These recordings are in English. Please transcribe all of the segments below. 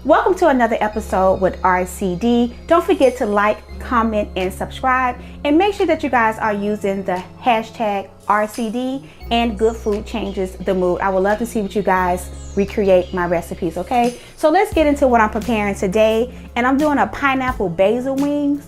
Welcome to another episode with RCD. Don't forget to like, comment, and subscribe. And make sure that you guys are using the hashtag RCD and Good Food Changes the Mood. I would love to see what you guys recreate my recipes, okay? So let's get into what I'm preparing today. And I'm doing a pineapple basil roasted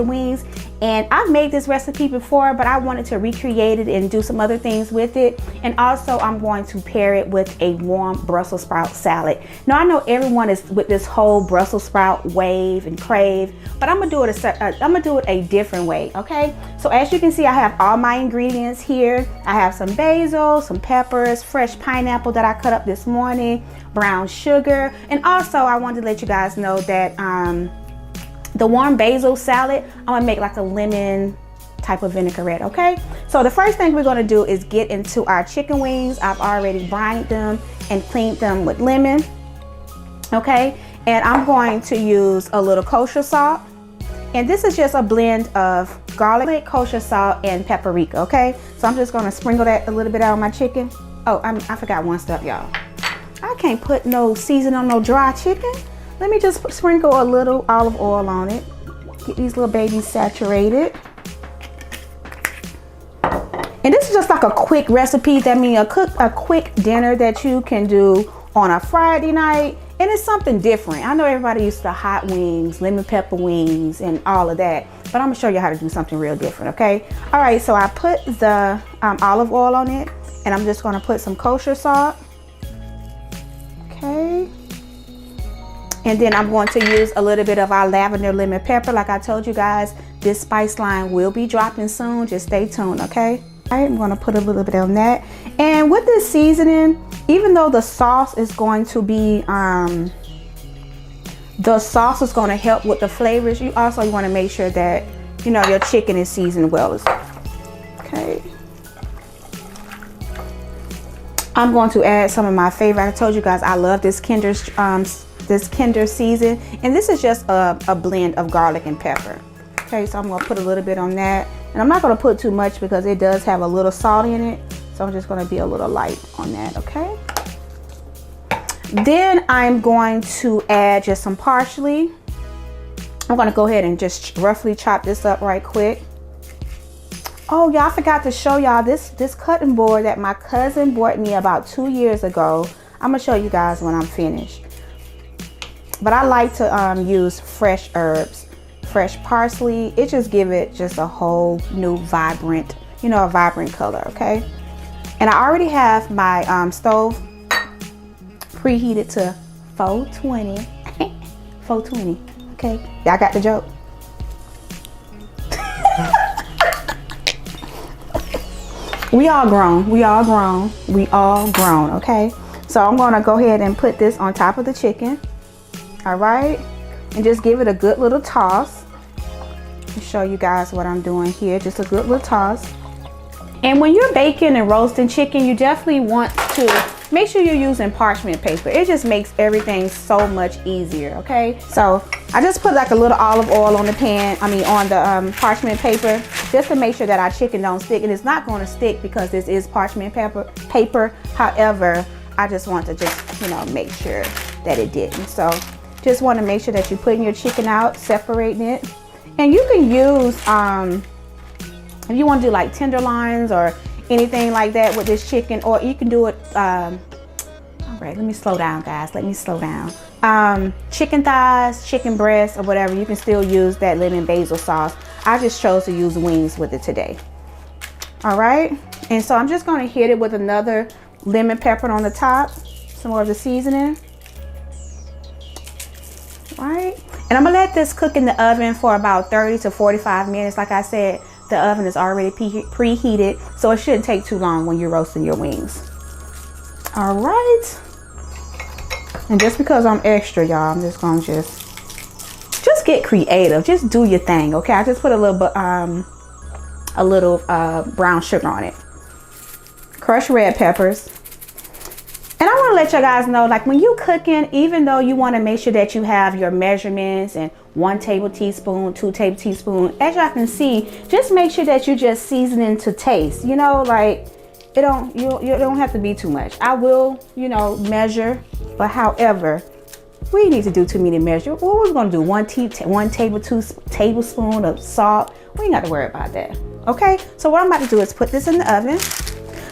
wings. And I've made this recipe before, but I wanted to recreate it and do some other things with it. And also I'm going to pair it with a warm Brussels sprout salad. Now I know everyone is with this whole Brussels sprout wave and crave, but I'm gonna do it a different way, okay? So as you can see, I have all my ingredients here. I have some basil, some peppers, fresh pineapple that I cut up this morning, brown sugar, and also I wanted to let you guys know that the warm basil salad, I'm gonna make like a lemon type of vinaigrette, okay? So the first thing we're gonna do is get into our chicken wings. I've already brined them and cleaned them with lemon, okay? And I'm going to use a little kosher salt. And this is just a blend of garlic, kosher salt, and paprika, okay? So I'm just gonna sprinkle that a little bit out on my chicken. Oh, I forgot one step, y'all. I can't put no seasoning on no dry chicken. Let me just sprinkle a little olive oil on it. Get these little babies saturated. And this is just like a quick recipe. That means a quick dinner that you can do on a Friday night. And it's something different. I know everybody used to hot wings, lemon pepper wings, and all of that. But I'm gonna show you how to do something real different, okay? All right, so I put the olive oil on it. And I'm just gonna put some kosher salt. Okay. And then I'm going to use a little bit of our lavender lemon pepper. Like I told you guys, this spice line will be dropping soon. Just stay tuned, okay? All right, I'm going to put a little bit on that. And with this seasoning, even though the sauce is going to be, the sauce is going to help with the flavors, you want to make sure that, you know, your chicken is seasoned well as well. Okay. I'm going to add some of my favorite. I told you guys I love this Kinder season, and this is just a blend of garlic and pepper. Okay, so I'm going to put a little bit on that, and I'm not going to put too much because it does have a little salt in it, so I'm just going to be a little light on that. Okay, then I'm going to add just some parsley. I'm going to go ahead and just roughly chop this up right quick. Oh, y'all, I forgot to show y'all this cutting board that my cousin bought me about 2 years ago. I'm gonna show you guys when I'm finished. But I like to use fresh herbs, fresh parsley. It just give it just a whole new vibrant, you know, a vibrant color, okay? And I already have my stove preheated to 420. 420, okay? Y'all got the joke? We all grown, okay? So I'm gonna go ahead and put this on top of the chicken. All right, and just give it a good little toss. I'll show you guys what I'm doing here, just a good little toss. And when you're baking and roasting chicken, you definitely want to make sure you're using parchment paper. It just makes everything so much easier, okay? So I just put like a little olive oil on the pan, on the parchment paper, just to make sure that our chicken don't stick. And it's not going to stick because this is parchment paper. However, I just want to just, you know, make sure that it didn't. So just want to make sure that you're putting your chicken out, separating it. And you can use, if you want to do like tenderloins or anything like that with this chicken, or you can do it, all right, let me slow down, guys. Let me slow down. Chicken thighs, chicken breasts, or whatever, you can still use that lemon basil sauce. I just chose to use wings with it today. All right, and so I'm just going to hit it with another lemon pepper on the top, some more of the seasoning. Right, and I'm gonna let this cook in the oven for about 30 to 45 minutes. Like I said, the oven is already preheated, so it shouldn't take too long when you're roasting your wings. All right, and just because I'm extra, y'all, I'm just gonna just get creative. Just do your thing, okay? I just put a little brown sugar on it, crushed red peppers. And I want to let you guys know, like when you cooking, even though you want to make sure that you have your measurements and 1 table teaspoon, 2 table teaspoon, as y'all can see, just make sure that you just seasoning to taste. You know, like you don't have to be too much. I will, you know, measure But however, we need to do too many measures. What we're gonna do, one tablespoon of salt. We ain't got to worry about that. Okay, so what I'm about to do is put this in the oven.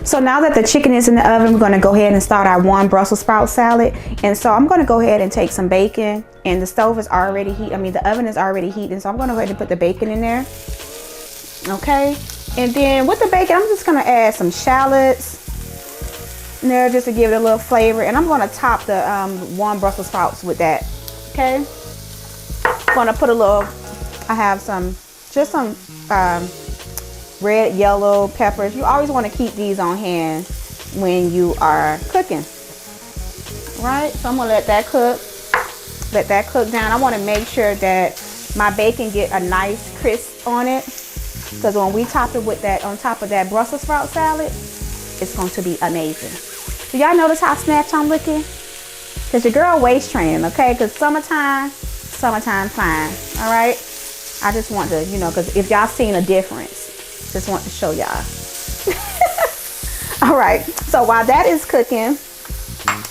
So now that the chicken is in the oven, we're gonna go ahead and start our warm Brussels sprout salad. And so I'm gonna go ahead and take some bacon, and the stove is already the oven is already heating. So I'm gonna go ahead and put the bacon in there. Okay, and then with the bacon, I'm just gonna add some shallots in there just to give it a little flavor. And I'm gonna top the warm Brussels sprouts with that. Okay, I'm gonna put a little, I have some red, yellow peppers. You always want to keep these on hand when you are cooking, right? So I'm gonna let that cook down. I want to make sure that my bacon get a nice crisp on it, because when we top it with that on top of that Brussels sprout salad, it's going to be amazing. Do y'all notice how snatched I'm looking? Because your girl waist training, okay? Because summertime fine. All right, I just want to, because if y'all seen a difference, just want to show y'all. All right, so while that is cooking,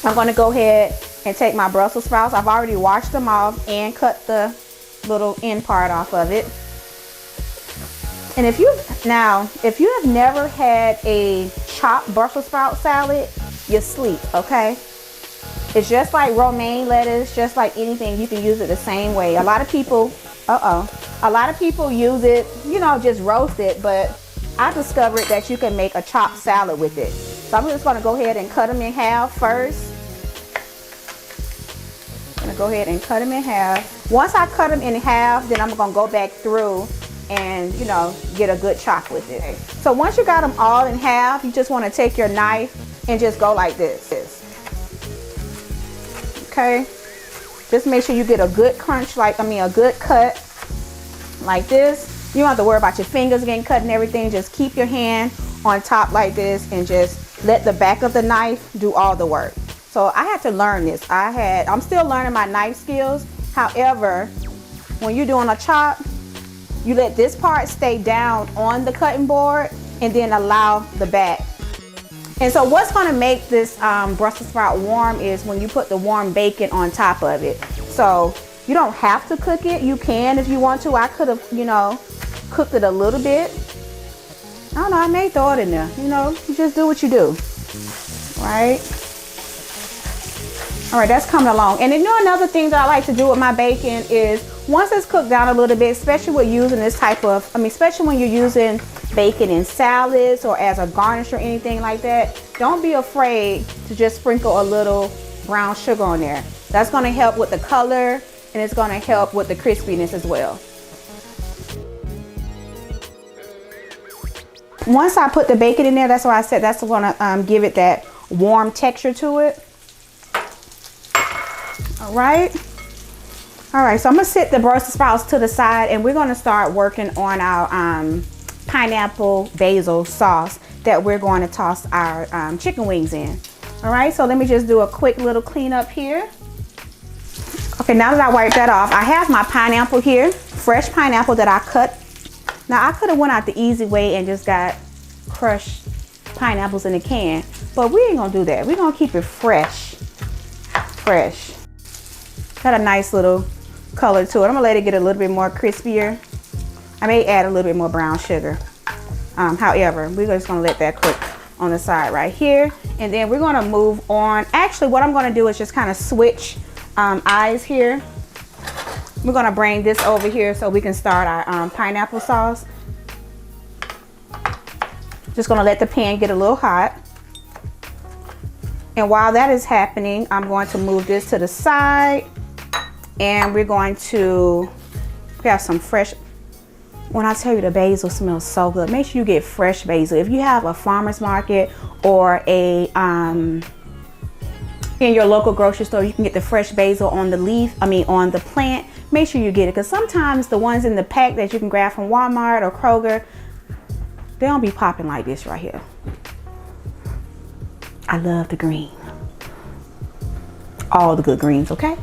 I'm going to go ahead and take my Brussels sprouts. I've already washed them off and cut the little end part off of it. And if you have never had a chopped Brussels sprout salad, you're asleep, okay? It's just like romaine lettuce, just like anything. You can use it the same way. A lot of people use it, just roast it, but I discovered that you can make a chopped salad with it. So I'm just gonna go ahead and cut them in half first. I'm gonna go ahead and cut them in half. Once I cut them in half, then I'm gonna go back through and, get a good chop with it. So once you got them all in half, you just wanna take your knife and just go like this. Okay? Just make sure you get a good crunch, a good cut like this. You don't have to worry about your fingers getting cut and everything. Just keep your hand on top like this and just let the back of the knife do all the work. So I had to learn this. I'm still learning my knife skills. However, when you're doing a chop, you let this part stay down on the cutting board and then allow the back. And so what's gonna make this Brussels sprout warm is when you put the warm bacon on top of it. So you don't have to cook it. You can if you want to. I could have, cooked it a little bit. I don't know, I may throw it in there. You just do what you do, right? All right, that's coming along. And another thing that I like to do with my bacon is once it's cooked down a little bit, especially with using this type of, especially when you're using bacon in salads or as a garnish or anything like that, don't be afraid to just sprinkle a little brown sugar on there. That's gonna help with the color and it's gonna help with the crispiness as well. Once I put the bacon in there, that's why I said that's gonna give it that warm texture to it. All right, so I'm gonna set the Brussels sprouts to the side and we're gonna start working on our pineapple basil sauce that we're going to toss our chicken wings in. All right, so let me just do a quick little cleanup here. Okay, now that I wiped that off, I have my pineapple here, fresh pineapple that I cut. Now I could have went out the easy way and just got crushed pineapples in a can, but we ain't gonna do that. We're gonna keep it fresh. Got a nice little color to it. I'm gonna let it get a little bit more crispier. I may add a little bit more brown sugar. However, we're just gonna let that cook on the side right here. And then we're gonna move on. Actually, what I'm gonna do is just kind of switch eyes here. We're gonna bring this over here so we can start our pineapple sauce. Just gonna let the pan get a little hot. And while that is happening, I'm going to move this to the side and we're going to have some fresh, when I tell you the basil smells so good, make sure you get fresh basil. If you have a farmer's market or a, in your local grocery store, you can get the fresh basil on the leaf, on the plant. Make sure you get it, because sometimes the ones in the pack that you can grab from Walmart or Kroger, they don't be popping like this right here. I love the green. All the good greens, okay?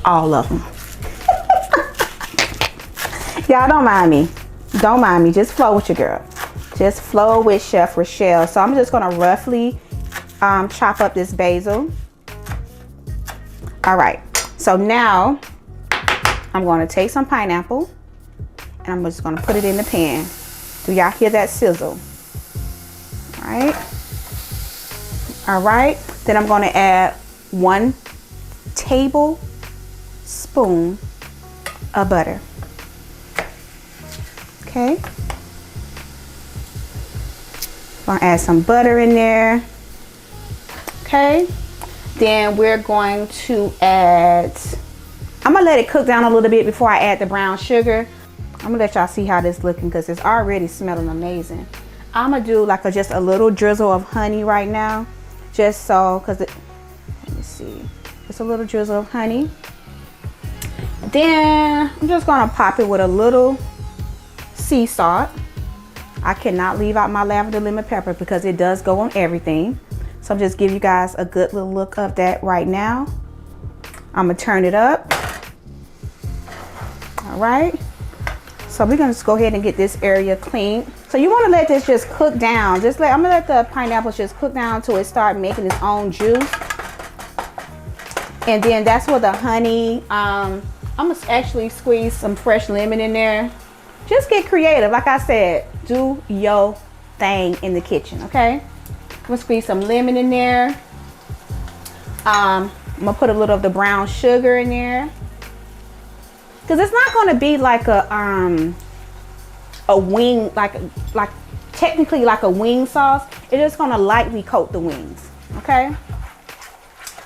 All of them. Y'all don't mind me. Don't mind me. Just flow with your girl. Just flow with Chef Rochelle. So I'm just gonna roughly chop up this basil. All right, so now I'm gonna take some pineapple and I'm just gonna put it in the pan. Do y'all hear that sizzle? All right, then I'm gonna add 1 tablespoon of butter. Okay, gonna add some butter in there. Okay, then we're going to add, I'm gonna let it cook down a little bit before I add the brown sugar. I'm gonna let y'all see how this looking because it's already smelling amazing. I'm gonna do like just a little drizzle of honey right now, just so, because let me see, just a little drizzle of honey. Then I'm just gonna pop it with a little sea salt. I cannot leave out my lavender lemon pepper because it does go on everything. So I'm just give you guys a good little look of that right now. I'm gonna turn it up. All right. So we're gonna just go ahead and get this area clean. So you wanna let this just cook down. I'm gonna let the pineapple just cook down until it start making its own juice. And then that's where the honey, I'm gonna actually squeeze some fresh lemon in there. Just get creative. Like I said, do your thing in the kitchen, okay? I'm gonna squeeze some lemon in there. I'm gonna put a little of the brown sugar in there. Cause it's not gonna be like a wing, like technically like a wing sauce. It's just gonna lightly coat the wings, okay?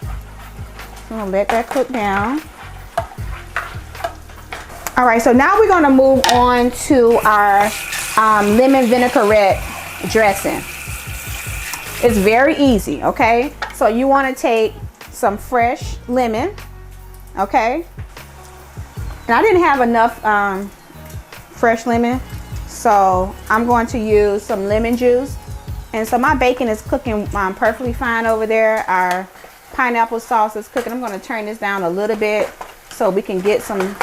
So I'm gonna let that cook down. All right, so now we're gonna move on to our lemon vinaigrette dressing. It's very easy, okay? So you wanna take some fresh lemon, okay? And I didn't have enough fresh lemon, so I'm going to use some lemon juice. And so my bacon is cooking perfectly fine over there. Our pineapple sauce is cooking. I'm gonna turn this down a little bit so we can get some,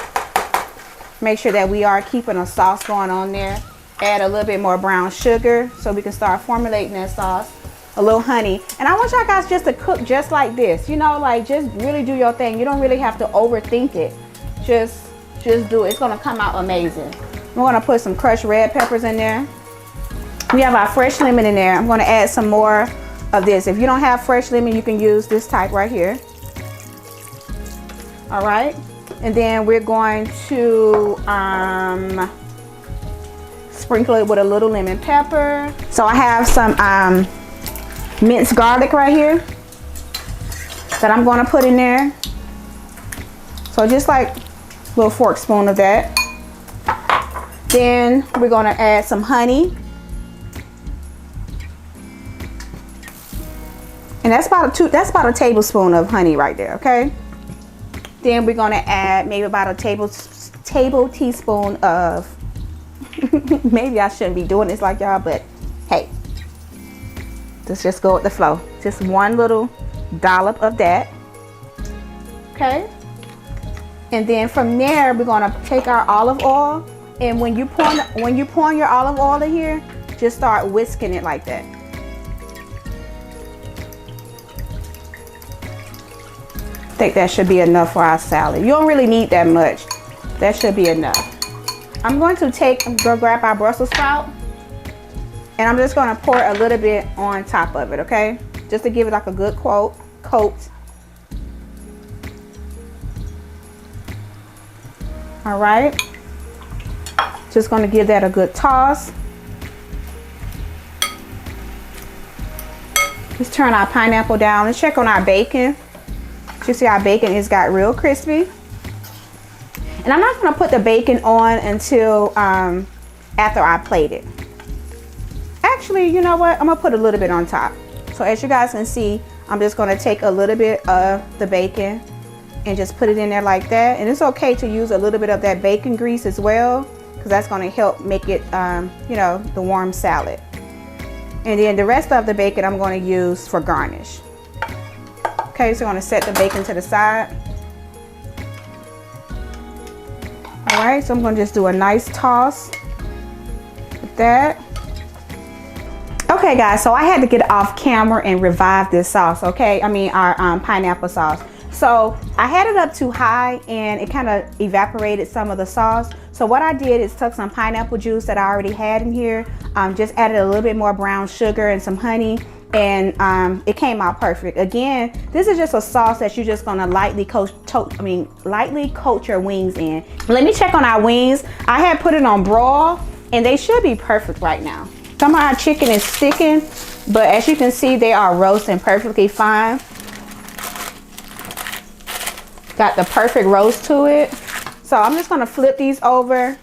make sure that we are keeping a sauce going on there. Add a little bit more brown sugar so we can start formulating that sauce. A little honey. And I want y'all guys just to cook just like this. You know, like just really do your thing. You don't really have to overthink it. Just do it. It's gonna come out amazing. We're gonna put some crushed red peppers in there. We have our fresh lemon in there. I'm gonna add some more of this. If you don't have fresh lemon, you can use this type right here. All right. And then we're going to sprinkle it with a little lemon pepper. So I have some minced garlic right here that I'm gonna put in there. So just like little fork spoon of that. Then we're gonna add some honey. And that's about a tablespoon of honey right there, okay? Then we're gonna add maybe about a table teaspoon of, maybe I shouldn't be doing this like y'all, but hey, let's just go with the flow. Just one little dollop of that, okay? And then from there, we're gonna take our olive oil, and when you pour your olive oil in here, just start whisking it like that. I think that should be enough for our salad. You don't really need that much. That should be enough. I'm going to go grab our Brussels sprout, and I'm just gonna pour a little bit on top of it, okay? Just to give it like a good coat. All right, just gonna give that a good toss. Let's turn our pineapple down. Let's check on our bacon. You see our bacon is got real crispy. And I'm not gonna put the bacon on until after I plate it. Actually, you know what? I'm gonna put a little bit on top. So as you guys can see, I'm just gonna take a little bit of the bacon and just put it in there like that. And it's okay to use a little bit of that bacon grease as well, because that's gonna help make it, you know, the warm salad. And then the rest of the bacon I'm gonna use for garnish. Okay, so I'm gonna set the bacon to the side. All right, so I'm gonna just do a nice toss with that. Okay guys, so I had to get off camera and revive this sauce, okay? I mean our pineapple sauce. So I had it up too high and it kind of evaporated some of the sauce. So what I did is took some pineapple juice that I already had in here, just added a little bit more brown sugar and some honey, and it came out perfect. Again, this is just a sauce that you're just gonna lightly coat your wings in. Let me check on our wings. I had put it on broil and they should be perfect right now. Some of our chicken is sticking, but as you can see, they are roasting perfectly fine. Got the perfect roast to it. So I'm just gonna flip these over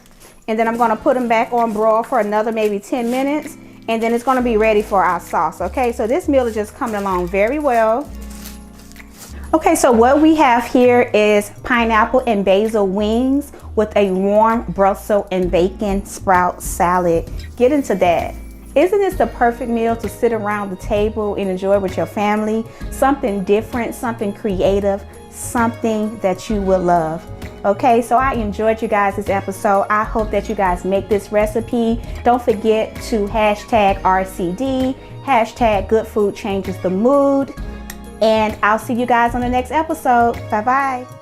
and then I'm gonna put them back on broil for another maybe 10 minutes and then it's gonna be ready for our sauce, okay? So this meal is just coming along very well. Okay, so what we have here is pineapple and basil wings with a warm Brussels and bacon sprout salad. Get into that. Isn't this the perfect meal to sit around the table and enjoy with your family? Something different, something creative, something that you will love. Okay, so I enjoyed you guys this episode. I hope that you guys make this recipe. Don't forget to hashtag RCD, hashtag good food changes the mood. And I'll see you guys on the next episode. Bye-bye.